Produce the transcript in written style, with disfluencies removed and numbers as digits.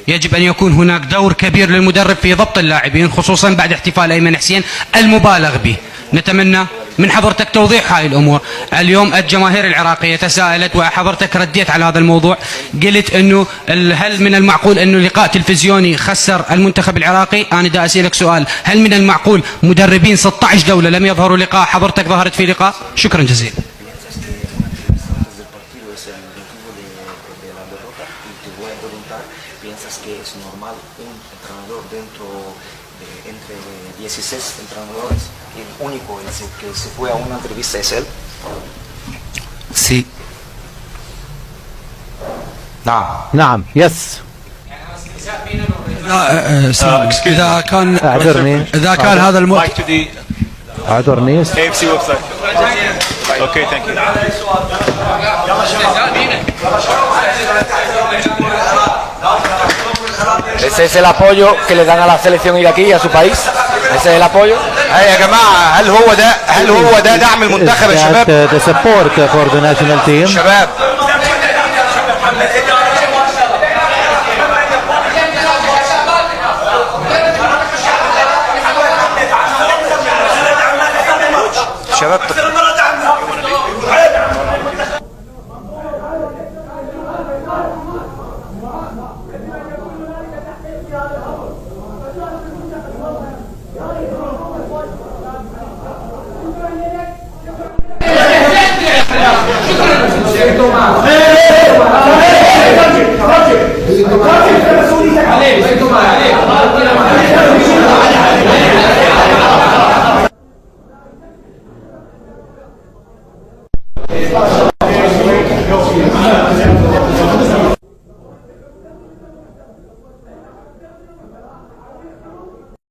يجب أن يكون هناك دور كبير للمدرب في ضبط اللاعبين، خصوصا بعد احتفال أيمن حسين المبالغ به. نتمنى من حضرتك توضيح هاي الأمور. اليوم الجماهير العراقية تساءلت وحضرتك رديت على هذا الموضوع، قلت أنه هل من المعقول أنه لقاء تلفزيوني خسر المنتخب العراقي؟ أنا دا أسألك سؤال، هل من المعقول مدربين 16 دولة لم يظهروا لقاء حضرتك ظهرت في لقاء؟ شكرا جزيلا. Entre 16 entrenadores, el único que se fue a una entrevista es él. Sí. نعم. نعم. يس. إذا كان اعذرني. إذا كان هذا اعذرني. AFC website. Okay, thank you. Ese es el apoyo que le dan a la selección iraquí y a su país. Ese es el apoyo. يا جماعة هل هو ده دعم المنتخب يا شباب؟ The support for the national team. شباب شباب عليه